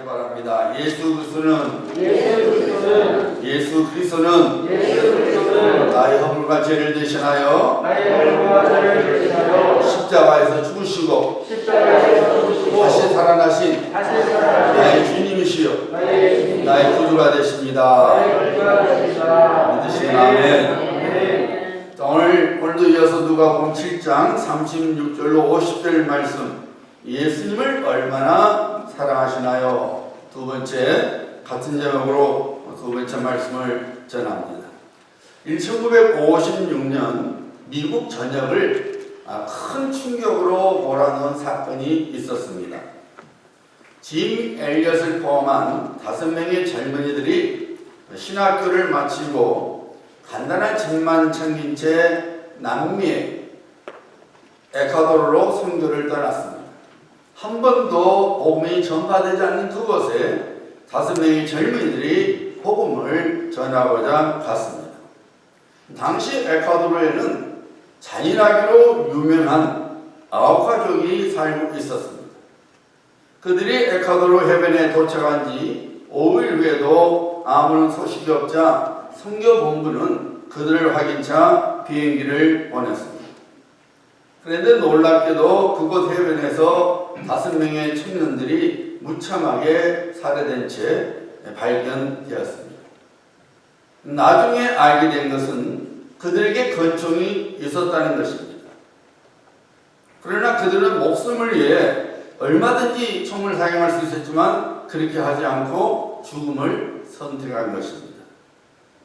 바랍니다. 예수 그리스도는 나의 허물과 죄를 대신하여 십자가에서 죽으시고 다시 살아나신 나의 주님이시여 나의 구주가 되십니다. 믿으시면 아멘. 오늘도 이어서 누가복음 7장 36절로 50절 말씀, 예수님을 얼마나 사랑하시나요? 두 번째, 같은 제목으로 두 번째 말씀을 전합니다. 1956년 미국 전역을 큰 충격으로 몰아넣은 사건이 있었습니다. 짐 엘리엇을 포함한 5명의 젊은이들이 신학교를 마치고 간단한 집만 챙긴 채 남미의 에콰도르로 선교를 떠났습니다. 한 번도 복음이 전파되지 않는 그곳에 5명의 젊은이들이 복음을 전하고자 갔습니다. 당시 에콰도르에는 잔인하기로 유명한 아우카족이 살고 있었습니다. 그들이 에콰도르 해변에 도착한 지 5일 후에도 아무런 소식이 없자 선교본부는 그들을 확인차 비행기를 보냈습니다. 그런데 놀랍게도 그곳 해변에서 5명의 청년들이 무참하게 살해된 채 발견되었습니다. 나중에 알게 된 것은 그들에게 권총이 있었다는 것입니다. 그러나 그들은 목숨을 위해 얼마든지 총을 사용할 수 있었지만 그렇게 하지 않고 죽음을 선택한 것입니다.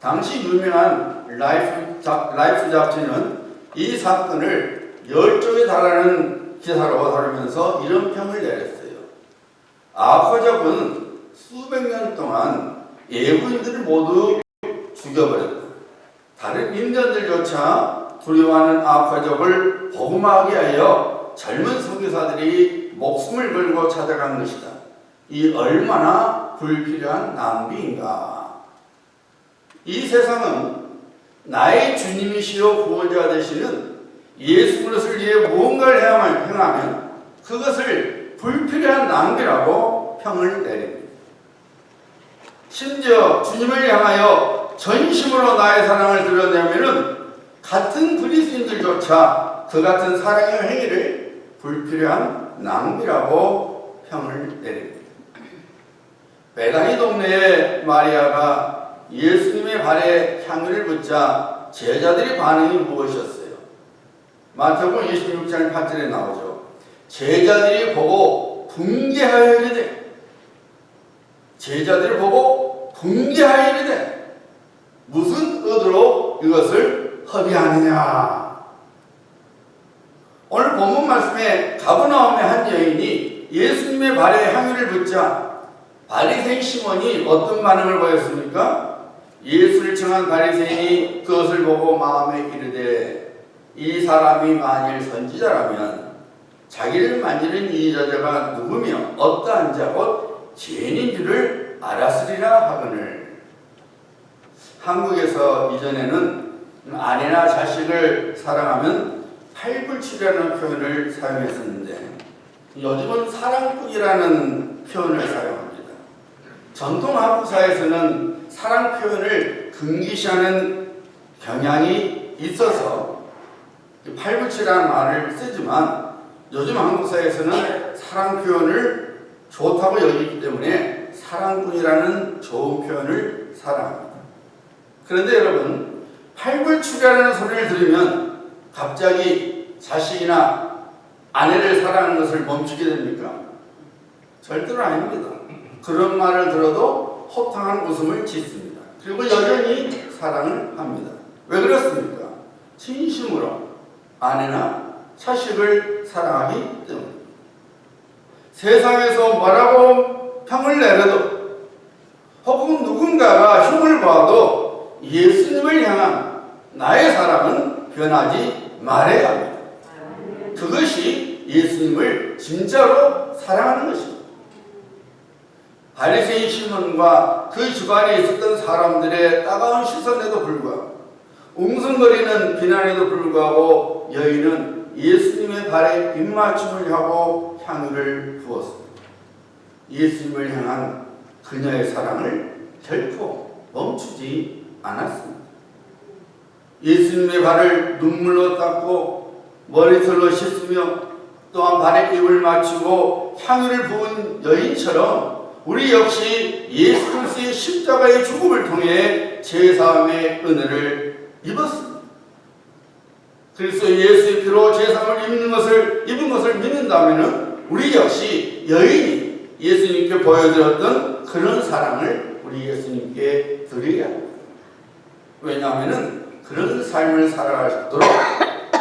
당시 유명한 라이프 잡지는 이 사건을 10쪽에 달하는 기사로 다루면서 이런 평을 내렸어요. 아우카족은 수백 년 동안 예부인들을 모두 죽여버렸다. 다른 인간들조차 두려워하는 아우카족을 복음하게 하여 젊은 선교사들이 목숨을 걸고 찾아간 것이다. 이 얼마나 불필요한 낭비인가. 이 세상은 나의 주님이시여 구원자가 되시는 예수 그리스도를 위해 무언가를 행하면 그것을 불필요한 낭비라고 평을 내립니다. 심지어 주님을 향하여 전심으로 나의 사랑을 드러내면 같은 그리스도인들조차 그 같은 사랑의 행위를 불필요한 낭비라고 평을 내립니다. 베다니 동네의 마리아가 예수님의 발에 향유를 붓자 제자들의 반응이 무엇이었어요? 마태복음 26장 8절에 나오죠. 제자들이 보고 분개하여 이르되, 제자들이 보고 분개하여 이르되 무슨 의도로 이것을 허비하느냐. 오늘 본문 말씀에 가버나움의 한 여인이 예수님의 발에 향유를 붓자 바리새인 시몬이 어떤 반응을 보였습니까? 예수를 청한 바리새인이 그것을 보고 마음에 이르되, 이 사람이 만일 선지자라면 자기를 만지는 이 여자가 누구며 어떠한 자 곧 죄인인 줄을 알았으리라 하거늘. 한국에서 이전에는 아내나 자식을 사랑하면 팔불출이라는 표현을 사용했었는데 요즘은 사랑꾼이라는 표현을 사용합니다. 전통 한국 사회에서는 사랑 표현을 금기시하는 경향이 있어서 팔불출이라는 말을 쓰지만 요즘 한국 사회에서는 사랑 표현을 좋다고 여기기 때문에 사랑꾼이라는 좋은 표현을 사랑합니다. 그런데 여러분, 팔불출이라는 소리를 들으면 갑자기 자식이나 아내를 사랑하는 것을 멈추게 됩니까? 절대로 아닙니다. 그런 말을 들어도 호탕한 웃음을 짓습니다. 그리고 여전히 사랑을 합니다. 왜 그렇습니까? 진심으로 아내나 자식을 사랑하기 때문입니다. 세상에서 뭐라고 평을 내려도 혹은 누군가가 흉을 봐도 예수님을 향한 나의 사랑은 변하지 말아야 합니다. 그것이 예수님을 진짜로 사랑하는 것입니다. 바리새인 시몬과 그 집안에 있었던 사람들의 따가운 시선에도 불구하고 웅성거리는 비난에도 불구하고 여인은 예수님의 발에 입맞춤을 하고 향유를 부었습니다. 예수님을 향한 그녀의 사랑을 결코 멈추지 않았습니다. 예수님의 발을 눈물로 닦고 머리털로 씻으며 또한 발에 입을 맞추고 향유를 부은 여인처럼 우리 역시 예수 그리스도의 십자가의 죽음을 통해 제사함의 은혜를 입었습니다. 그래서 예수의 피로 제사함을 입은 것을 믿는다면 우리 역시 여인이 예수님께 보여드렸던 그런 사랑을 우리 예수님께 드려야 합니다. 왜냐하면 그런 삶을 살아갈 수 있도록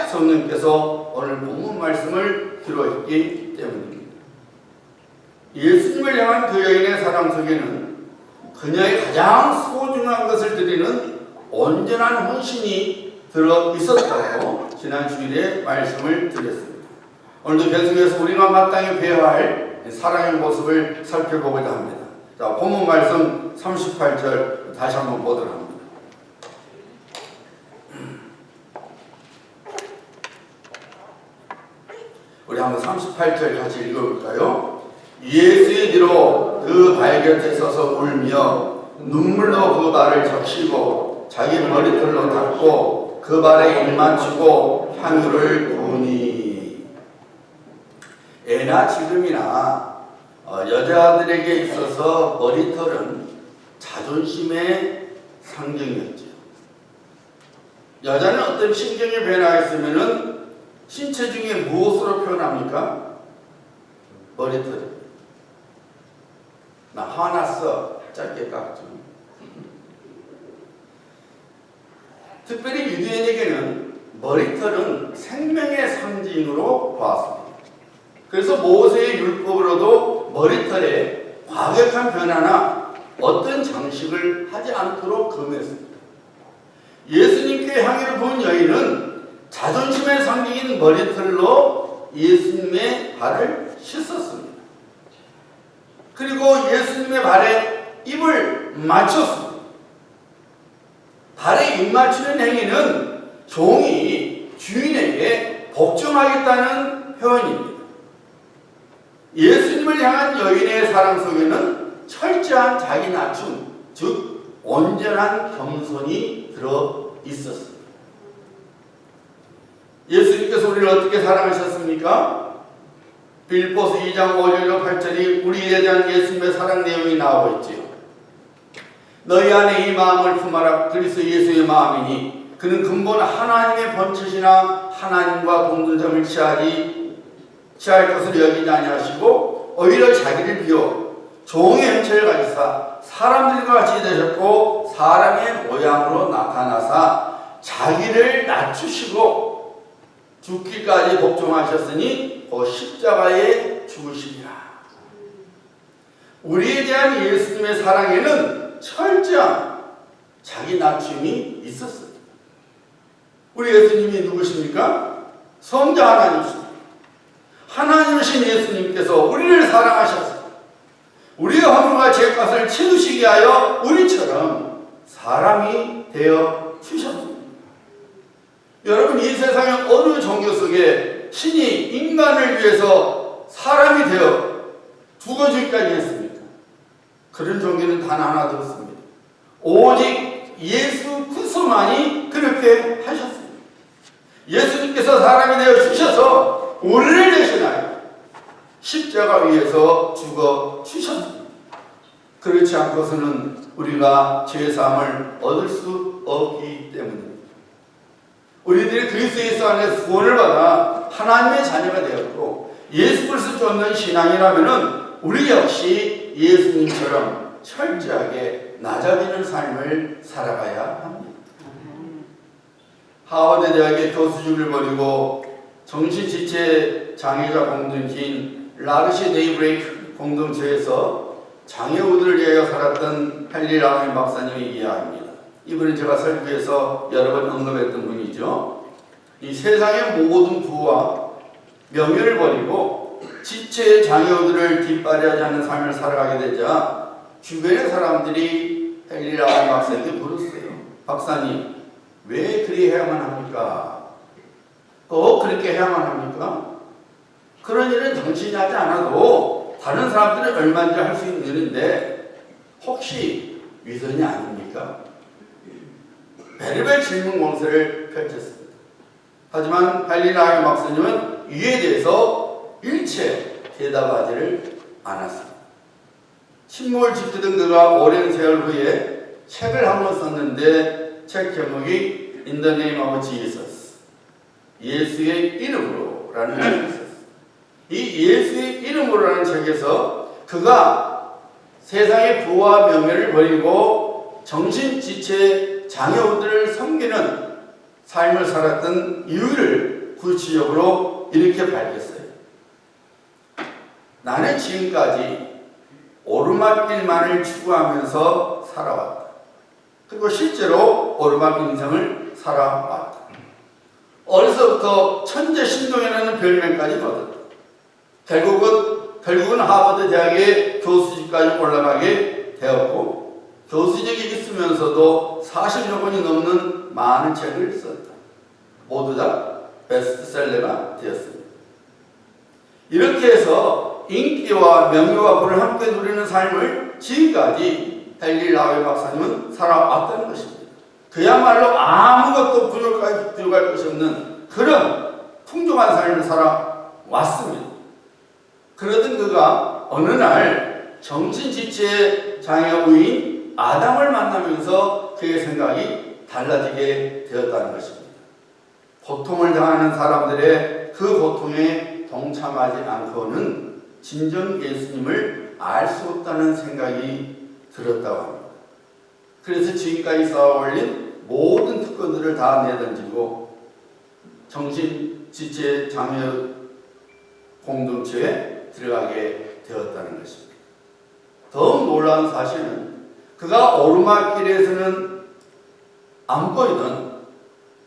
성령께서 오늘 본문 말씀을 기록했기 때문입니다. 예수님을 향한 그 여인의 사랑 속에는 그녀의 가장 소중한 것을 드리는 온전한 헌신이 들어 있었다고 지난 주일에 말씀을 드렸습니다. 오늘도 계속해서 우리가 마땅히 배워야 할 사랑의 모습을 살펴보고자 합니다. 자, 본문 말씀 38절 다시 한번 보도록 합니다. 우리 한번 38절 같이 읽어볼까요? 예수의 뒤로 그 발 곁에 서서 울며 눈물로 그 발을 적시고 자기 머리털로 닦고 그 발에 입 맞추고 향유를 부으니. 예나 지금이나 여자들에게 있어서 머리털은 자존심의 상징이었죠. 여자는 어떤 신경이 변화가 있으면은 신체 중에 무엇으로 표현합니까? 머리털. 나 화났어. 짧게 깎죠. 특별히 유대인에게는 머리털은 생명의 상징으로 보았습니다. 그래서 모세의 율법으로도 머리털에 과격한 변화나 어떤 장식을 하지 않도록 금했습니다. 예수님께 향유를 부은 여인은 자존심의 상징인 머리털로 예수님의 발을 씻었습니다. 그리고 예수님의 발에 입을 맞췄습니다. 발에 입 맞추는 행위는 종이 주인에게 복종하겠다는 표현입니다. 예수님을 향한 여인의 사랑 속에는 철저한 자기 낮춤, 즉 온전한 겸손이 들어 있었습니다. 예수님께서 우리를 어떻게 사랑하셨습니까? 빌립보서 2장 5절과 8절이 우리에 대한 예수님의 사랑 내용이 나오고 있지요. 너희 안에 이 마음을 품어라. 그리스도 예수의 마음이니 그는 근본 하나님의 본체시나 하나님과 동등점을 취할 것을 여기지 아니하시고 오히려 자기를 비워 종의 형체를 가지사 사람들과 같이 되셨고 사람의 모양으로 나타나사 자기를 낮추시고 죽기까지 복종하셨으니 그 십자가에 죽으시리라. 우리에 대한 예수님의 사랑에는 철저한 자기 낮춤이 있었어요. 우리 예수님이 누구십니까? 성자 하나님이십니다. 하나님이신 예수님께서 우리를 사랑하셔서 우리의 허물과 죄값을 치우시게 하여 우리처럼 사람이 되어 주셨습니다. 여러분, 이 세상의 어느 종교 속에 신이 인간을 위해서 사람이 되어 죽어주기까지 했습니까? 그런 종교는 단 하나도 없습니다. 오직 예수 그리스도만이 그렇게 하셨습니다. 예수님께서 사람이 되어 주셔서 우리를 대신하여 십자가 위에서 죽어 주셨습니다. 그렇지 않고서는 우리가 죄사함을 얻을 수 없기 때문입니다. 우리들이 그리스도 예수 안에서 구원을 받아 하나님의 자녀가 되었고 예수 그리스도 쫓는 신앙이라면 우리 역시 예수님처럼 철저하게 낮아지는 삶을 살아가야 합니다. 하버드 대학의 교수직을 버리고 정신지체 장애자 공동체인 라르시 데이브레이크 공동체에서 장애우들을 위하여 살았던 헨리 라우멘 박사님이 이야기합니다. 이분은 제가 설교에서 여러 번 언급했던 분이죠. 이 세상의 모든 부와 명예를 버리고 지체의 장애우들을 뒷발이하지 않는 삶을 살아가게 되자 주변의 사람들이 헨리 라우멘 박사에게 물었어요. 박사님, 왜 그리해야만 합니까? 꼭 그렇게 해야만 합니까? 그런 일은 당신이 하지 않아도 다른 사람들은 얼마인지 할 수 있는 일인데 혹시 위선이 아닙니까? 별의별 질문 공세를 펼쳤습니다. 하지만 갈릴라의 박사님은 이에 대해서 일체 대답하지를 않았습니다. 침묵을 지키던 그가 오랜 세월 후에 책을 한 권 썼는데 책 제목이 In the Name of Jesus, 예수의 이름으로 라는 책이 있었습니다. 이 예수의 이름으로라는 책에서 그가 세상의 부와 명예를 버리고 정신지체 장애우들을 섬기는 삶을 살았던 이유를 구체적으로 이렇게 밝혔어요. 나는 지금까지 오르막길만을 추구하면서 살아왔다. 그리고 실제로 오르막 인생을 살아왔다. 어려서부터 천재 신동이라는 별명까지 얻었다. 결국은 하버드 대학의 교수직까지 올라가게 되었고 교수직에 있으면서도 40여 권이 넘는 많은 책을 썼다. 모두 다 베스트셀러가 되었습니다. 이렇게 해서 인기와 명예와 부를 함께 누리는 삶을 지금까지 갈릴라의 박사님은 살아왔다는 것입니다. 그야말로 아무것도 부족할 것이 없는 그런 풍족한 삶을 살아왔습니다. 그러던 그가 어느 날 정신지체 장애우인 아담을 만나면서 그의 생각이 달라지게 되었다는 것입니다. 고통을 당하는 사람들의 그 고통에 동참하지 않고는 진정 예수님을 알 수 없다는 생각이 들었다고 합니다. 그래서 지금까지 쌓아올린 모든 특권들을 다 내던지고 정신지체 장애 공동체에 들어가게 되었다는 것입니다. 더욱 놀라운 사실은 그가 오르막길에서는 안 보이던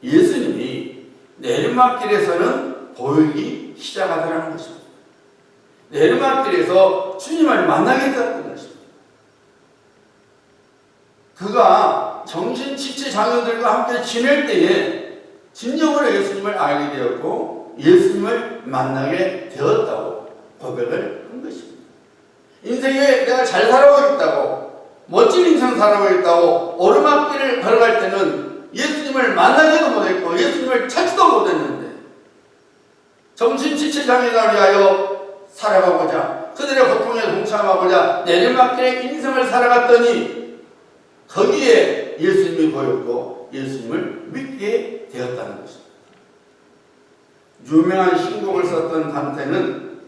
예수님이 내리막길에서는 보이기 시작하더라는 것입니다. 내리막길에서 주님을 만나게 되었던 것입니다. 그가 정신지체 장애들과 함께 지낼 때에 진정으로 예수님을 알게 되었고 예수님을 만나게 되었다고 고백을 한 것입니다. 인생에 내가 잘 살아오고 있다고 멋진 인생 살아오고 있다고 오르막길을 걸어갈 때는 예수님을 만나지도 못했고 예수님을 찾지도 못했는데 정신지체 장애를 위하여 살아가고자 그들의 고통에 동참하고자 내리막길의 인생을 살아갔더니 거기에 예수님이 보였고 예수님을 믿게 되었다는 것입니다. 유명한 신곡을 썼던 단테는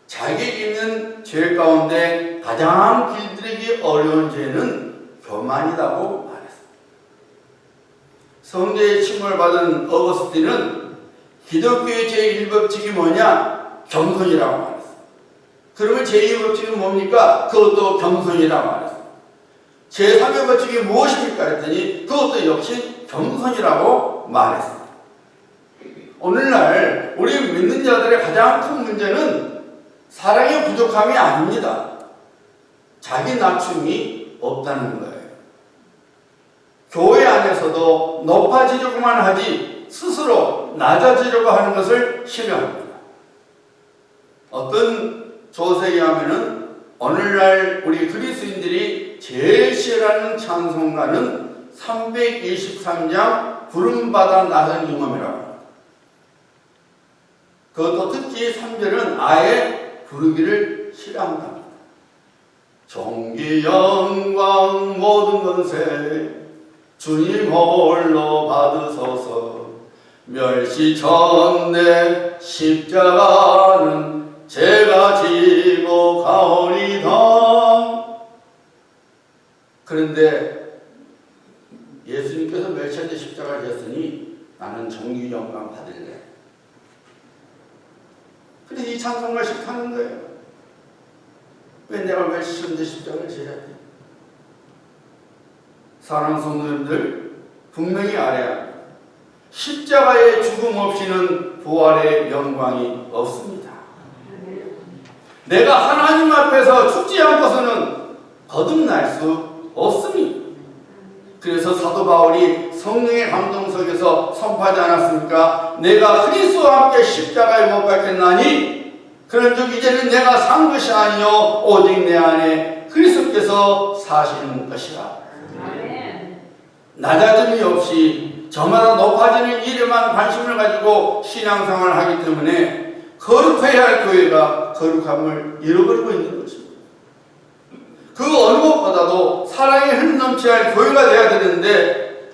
자기 있는 죄 가운데 가장 길들이기 어려운 죄는 교만이라고 말했습니다. 성계의 칭호를 받은 어거스틴은 기독교의 제1법칙이 뭐냐? 겸손이라고 말했습니다. 그러면 제2법칙은 뭡니까? 그것도 겸손이라고 말했습니다. 제3의 법칙이 무엇입니까? 했더니 그것도 역시 겸손이라고 말했습니다. 오늘날 우리 믿는 자들의 가장 큰 문제는 사랑의 부족함이 아닙니다. 자기 낮춤이 없다는 거예요. 교회 안에서도 높아지려고만 하지 스스로 낮아지려고 하는 것을 싫어합니다. 어떤 조사에 의하면은 오늘날 우리 그리스도인들이 제일 싫어하는 찬송가는 323장 구름바다 나선 임음이라고 합니다. 그것도 특히 3절은 아예 부르기를 싫어한답니다. 존귀 영광 모든 권세 주님 홀로 받으소서 멸시천대 십자가는 제가 지고 가오리다. 그런데 예수님께서 멸시천대 십자가를 졌으니 나는 존귀 영광 받을래. 그래 이 찬송가 싫다는 거예요. 왜 내가 멸시천대 십자가를 져야 돼? 사랑하는 성도님들 분명히 알아야 합니다. 십자가의 죽음 없이는 부활의 영광이 없습니다. 내가 하나님 앞에서 죽지 않고서는 거듭날 수 없습니다. 그래서 사도 바울이 성령의 감동 속에서 선포하지 않았습니까? 내가 그리스도와 함께 십자가에 못 박혔나니 그런즉 이제는 내가 산 것이 아니요 오직 내 안에 그리스도께서 사시는 것이라. 낮아짐이 없이 저마다 높아지는 일에만 관심을 가지고 신앙생활을 하기 때문에 거룩해야 할 교회가 거룩함을 잃어버리고 있는 것입니다. 그 어느 것보다도 사랑이 흘러넘쳐야 할 교회가 되어야 되는데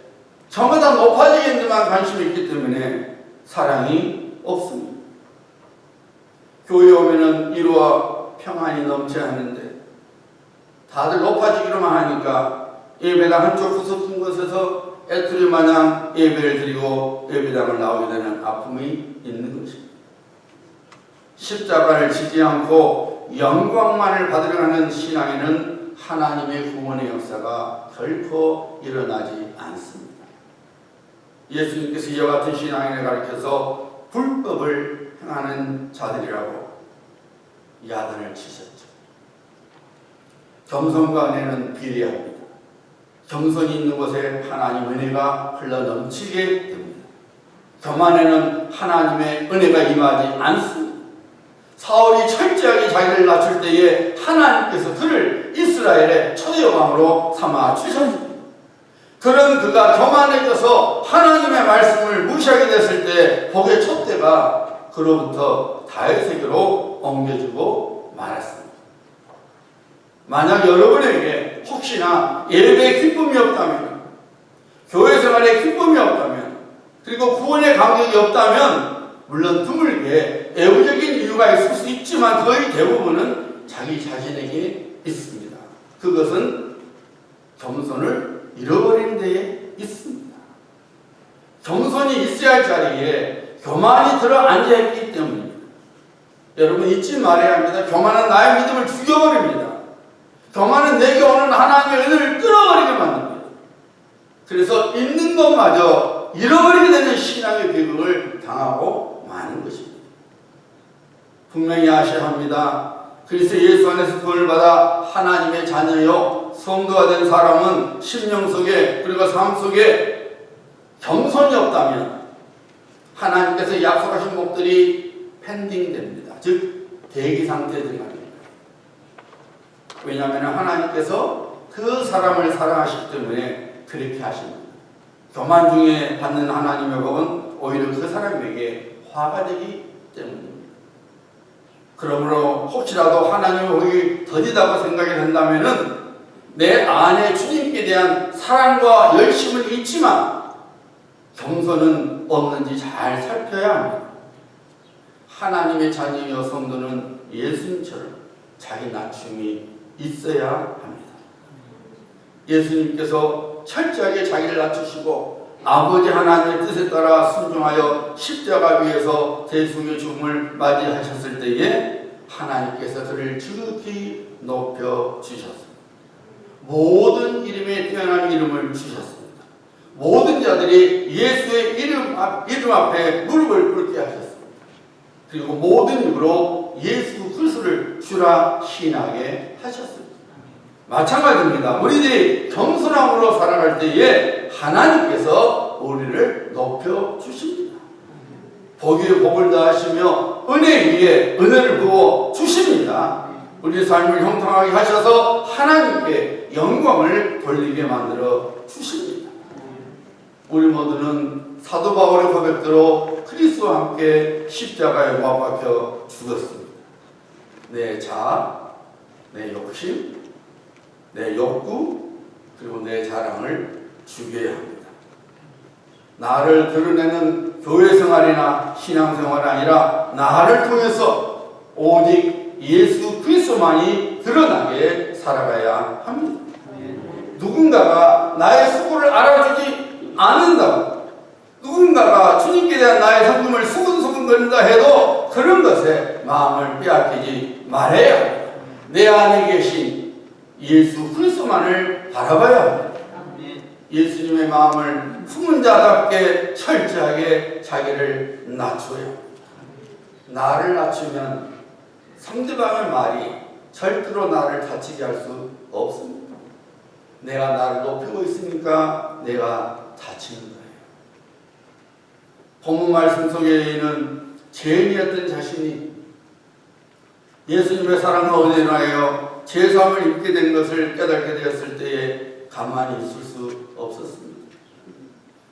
저마다 높아지는 데만 관심이 있기 때문에 사랑이 없습니다. 교회에 오면은 위로와 평안이 넘쳐야 하는데 다들 높아지기로만 하니까 예배당 한쪽 구석진 곳에서 애투리 마냥 예배를 드리고 예배당을 나오게 되는 아픔이 있는 것입니다. 십자가를 지지 않고 영광만을 받으려 하는 신앙에는 하나님의 구원의 역사가 결코 일어나지 않습니다. 예수님께서 이와 같은 신앙인을 가르쳐서 불법을 행하는 자들이라고 야단을 치셨죠. 겸손과 은혜는 비례합니다. 겸손이 있는 곳에 하나님 은혜가 흘러넘치게 됩니다. 교만에는 하나님의 은혜가 임하지 않습니다. 사울이 철저하게 자기를 낮출 때에 하나님께서 그를 이스라엘의 초대왕으로 삼아 주셨습니다. 그런 그가 교만해져서 하나님의 말씀을 무시하게 됐을 때 복의 촛대가 그로부터 다윗에게로 옮겨주고 말았습니다. 만약 여러분에게 혹시나 예배에 기쁨이 없다면, 교회 생활에 기쁨이 없다면, 그리고 구원의 감격이 없다면 물론 드물게 외부적인 이유가 있을 수 있지만 거의 대부분은 자기 자신에게 있습니다. 그것은 겸손을 잃어버리는 데에 있습니다. 겸손이 있어야 할 자리에 교만이 들어 앉아있기 때문입니다. 여러분 잊지 말아야 합니다. 교만은 나의 믿음을 죽여버립니다. 교만은 내게 오는 하나님의 은혜를 끊어버리게 만듭니다. 그래서 있는 것마저 잃어버리게 되는 신앙의 비극을 당하고 마는 것입니다. 분명히 아셔야 합니다. 그리스도 예수 안에서 구원을 받아 하나님의 자녀요 성도가 된 사람은 심령 속에 그리고 삶 속에 겸손이 없다면 하나님께서 약속하신 목들이 펜딩됩니다. 즉 대기 상태에 들어갑니다. 왜냐하면 하나님께서 그 사람을 사랑하시기 때문에 그렇게 하십니다. 교만 중에 받는 하나님의 복은 오히려 그 사람에게 화가 되기 때문입니다. 그러므로 혹시라도 하나님의 복이 더디다고 생각이 된다면 내 안에 주님께 대한 사랑과 열심은 있지만 겸손은 없는지 잘 살펴야 합니다. 하나님의 자녀여 성도는 예수님처럼 자기 낮춤이 있어야 합니다. 예수님께서 철저하게 자기를 낮추시고 아버지 하나님의 뜻에 따라 순종하여 십자가 위에서 대승의 죽음을 맞이하셨을 때에 하나님께서 그를 지극히 높여주셨습니다. 모든 이름에 뛰어난 이름을 주셨습니다. 모든 자들이 예수의 이름 앞에 무릎을 꿇게 하셨습니다. 그리고 모든 입으로 예수 그리스도를 주라 시인하게 하셨습니다. 마찬가지입니다. 우리들이 겸손함으로 살아갈 때에 하나님께서 우리를 높여주십니다. 복 위에 복을 더하시며 은혜 위에 은혜를 부어 주십니다. 우리 삶을 형통하게 하셔서 하나님께 영광을 돌리게 만들어 주십니다. 우리 모두는 사도 바울의 고백대로 그리스도와 함께 십자가에 못 박혀 죽었습니다. 내 자아, 내 욕심, 내 욕구, 그리고 내 자랑을 죽여야 합니다. 나를 드러내는 교회 생활이나 신앙 생활이 아니라 나를 통해서 오직 예수 그리스도만이 드러나게 살아가야 합니다. 누군가가 나의 수고를 알아주지 않는다고, 누군가가 주님께 대한 나의 성품을 수근수근거린다 해도 그런 것에 마음을 빼앗기지 말아야 합니다. 내 안에 계신 예수 그리스도만을 바라봐야 합니다. 예수님의 마음을 품은 자답게 철저하게 자기를 낮춰야 합니다. 나를 낮추면 상대방의 말이 절대로 나를 다치게 할 수 없습니다. 내가 나를 높이고 있으니까 내가 다치는 거예요. 본문 말씀 속에는 죄인이었던 자신이 예수님의 사랑과 은혜로 하여 죄사함을 입게 된 것을 깨닫게 되었을 때에 가만히 있을 수 없었습니다.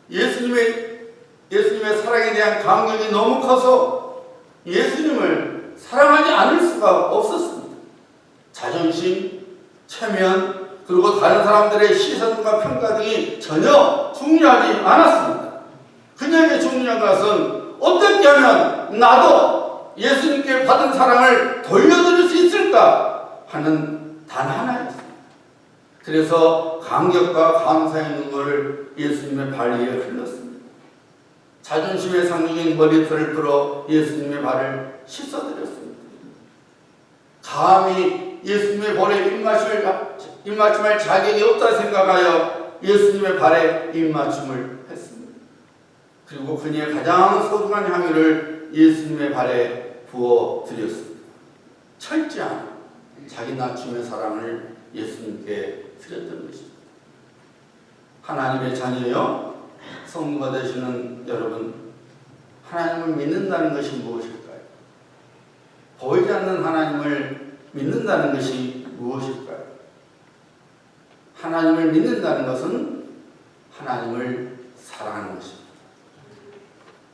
예수님의 사랑에 대한 감격이 너무 커서 예수님을 사랑하지 않을 수가 없었습니다. 자존심, 체면, 그리고 다른 사람들의 시선과 평가 등이 전혀 중요하지 않았습니다. 그녀에게 중요한 것은 어떻게 하면 나도 예수님께 받은 사랑을 돌려드릴 수 있을까 하는 단 하나였습니다. 그래서 감격과 감사의 눈물을 예수님의 발 위에 흘렸습니다. 자존심의 상징인 머리털을 풀어 예수님의 발을 씻어드렸습니다. 감히 예수님의 볼에 입맞춤할 자격이 없다 생각하여 예수님의 발에 입맞춤을 했습니다. 그리고 그녀의 가장 소중한 향유를 예수님의 발에 부어드렸습니다. 철저한 자기 낮춤의 사랑을 예수님께 드렸던 것입니다. 하나님의 자녀여, 성도가 되시는 여러분, 하나님을 믿는다는 것이 무엇일까요? 보이지 않는 하나님을 믿는다는 것이 무엇일까요? 하나님을 믿는다는 것은 하나님을 사랑하는 것입니다.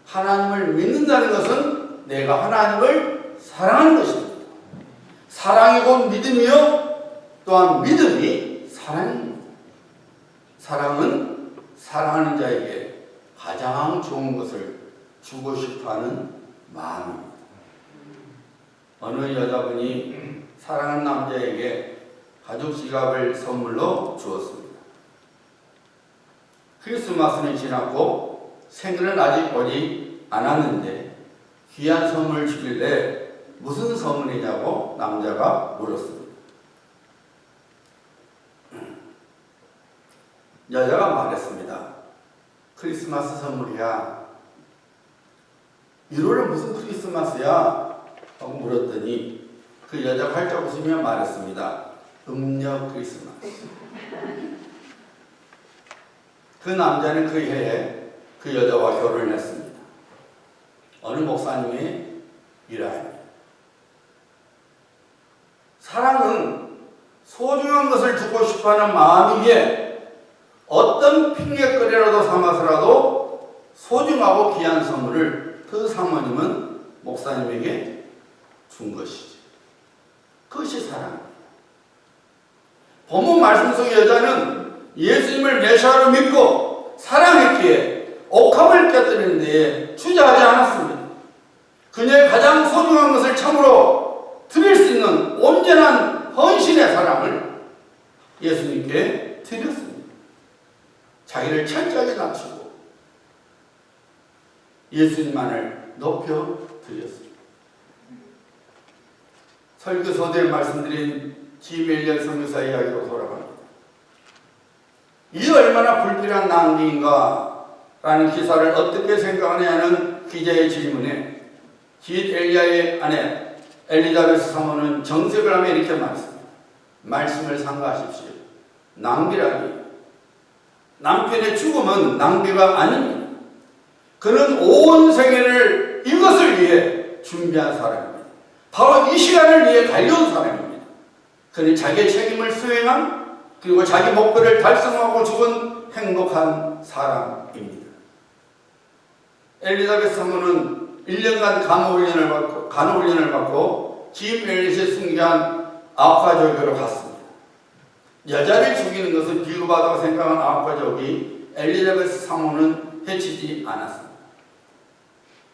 하나님을 믿는다는 것은 내가 하나님을 사랑하는 것입니다. 사랑이 곧 믿음이요, 또한 믿음이 사랑입니다. 사랑은 사랑하는 자에게 가장 좋은 것을 주고 싶어하는 마음입니다. 어느 여자분이 사랑하는 남자에게 가죽 지갑을 선물로 주었습니다. 크리스마스는 지났고 생일은 아직 오지 않았는데 귀한 선물을 주길래 무슨 선물이냐고 남자가 물었습니다. 여자가 말했습니다. 크리스마스 선물이야. 1월은 무슨 크리스마스야? 하고 물었더니 그 여자가 활짝 웃으며 말했습니다. 음력 크리스마스. 그 남자는 그 해에 그 여자와 결혼을 했습니다. 어느 목사님의 일화입니다. 사랑은 소중한 것을 주고 싶어하는 마음이기에 어떤 핑계거리라도 삼아서라도 소중하고 귀한 선물을 그 사모님은 목사님에게 준 것이죠. 그것이 사랑입니다. 본문 말씀 속의 여자는 예수님을 메시아로 믿고 사랑했기에 옥합을 깨뜨리는 데에 주저하지 않았습니다. 그녀의 가장 소중한 것을 참으로 드릴 수 있는 온전한 헌신의 사랑을 예수님께 드렸습니다. 자기를 철저하게 낮추고 예수님만을 높여 드렸습니다. 설교서두에 말씀드린 지멜리엘 선교사 이야기로 돌아갑니다. 이 얼마나 불필요한 낭비인가 라는 기사를 어떻게 생각하느냐는 기자의 질문에 깃 엘리야의 아내 엘리자베스 사모는 정색을 하며 이렇게 말했습니다. 말씀을 삼가하십시오. 낭비라니. 남편의 죽음은 낭비가 아닙니다. 그는 온 생애를 이것을 위해 준비한 사람입니다. 바로 이 시간을 위해 달려온 사람입니다. 그는 자기의 책임을 수행한, 그리고 자기 목표를 달성하고 죽은 행복한 사람입니다. 엘리자베스 사모는 1년간 간호훈련을 받고 짐 엘리엇이 승계한 아쿠아족으로 갔습니다. 여자를 죽이는 것은 비교받다고 생각한 아쿠아족이 엘리자베스 사모는 해치지 않았습니다.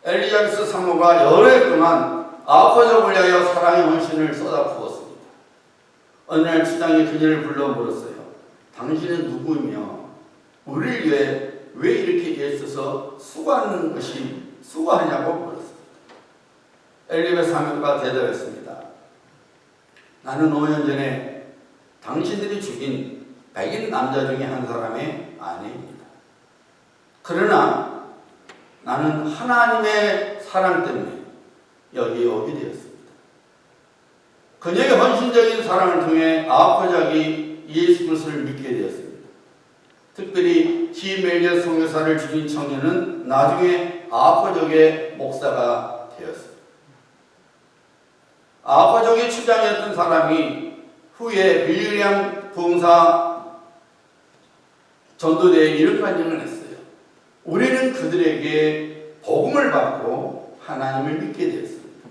엘리자베스 사모가 여러 해 동안 아쿠아족을 위하여 사랑의 헌신을 쏟아부었습니다. 어느 날 주장이 그녀를 불러 물었어요. 당신은 누구이며 우리를 위해 왜 이렇게 애써서 수고하는 것이 수고하냐고 물었습니다. 엘리자베스 사모가 대답했습니다. 나는 5년 전에 당신들이 죽인 백인 남자 중에 한 사람의 아내입니다. 그러나 나는 하나님의 사랑 때문에 여기에 오게 되었습니다. 그녀의 헌신적인 사랑을 통해 아쿠아족이 예수 그리스도를 믿게 되었습니다. 특별히 짐 엘리엇 선교사를 죽인 청년은 나중에 아쿠아족의 목사가 되었습니다. 아과족의 추장이었던 사람이 후에 빌리그램 부흥사 전도대에 이런 간증을 했어요. 우리는 그들에게 복음을 받고 하나님을 믿게 되었습니다.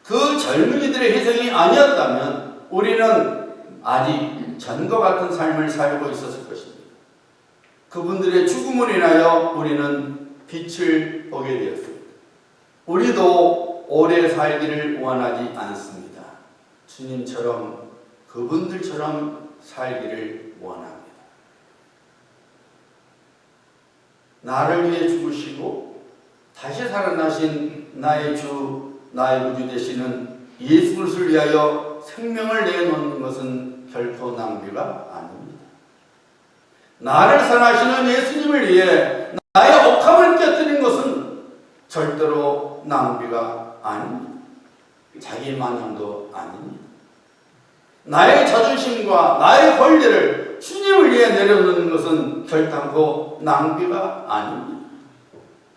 그 젊은이들의 희생이 아니었다면 우리는 아직 전과 같은 삶을 살고 있었을 것입니다. 그분들의 죽음을 인하여 우리는 빛을 보게 되었습니다. 우리도 오래 살기를 원하지 않습니다. 주님처럼 그분들처럼 살기를 원합니다. 나를 위해 죽으시고 다시 살아나신 나의 주, 나의 구주 되시는 예수 그리스도를 위하여 생명을 내놓는 것은 결코 낭비가 아닙니다. 나를 사랑하시는 예수님을 위해 나의 억함을 깨뜨린 것은 절대로 낭비가 아닙니다. 자기 만족도 아닙니다. 나의 자존심과 나의 권리를 주님을 위해 내려놓는 것은 결단코 낭비가 아닙니다.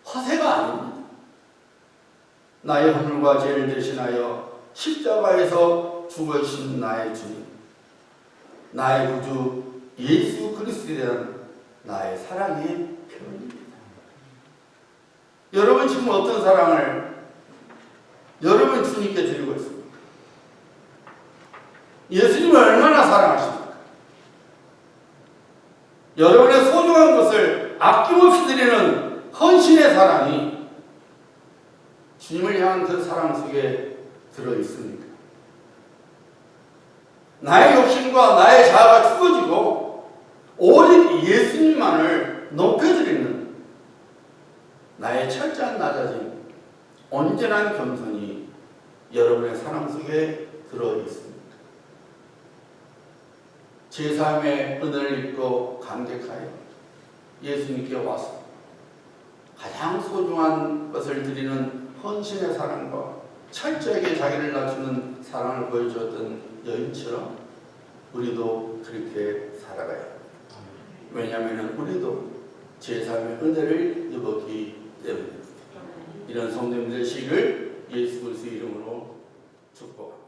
허세가 아닙니다. 나의 허물과 죄를 대신하여 십자가에서 죽으신 나의 주님, 나의 구주 예수 그리스도에 대한 나의 사랑의 표현입니다. 여러분 지금 어떤 사랑을 여러분 주님께 드리고 있습니까? 예수님을 얼마나 사랑하십니까? 여러분의 소중한 것을 아낌없이 드리는 헌신의 사랑이 주님을 향한 그 사랑 속에 들어있습니까? 나의 욕심과 나의 자아가 죽어지고 오직 예수님만을 높여드리는 나의 철저한 낮아짐, 온전한 겸손이 여러분의 사랑 속에 들어있습니다. 제3의 은혜를 입고 감격하여 예수님께 와서 가장 소중한 것을 드리는 헌신의 사랑과 철저하게 자기를 낮추는 사랑을 보여주었던 여인처럼 우리도 그렇게 살아가야 합니다. 왜냐하면 우리도 제3의 은혜를 입었기 때문입니다. 이런 성도님들 시를 예수 그리스도 이름으로 축복합니다.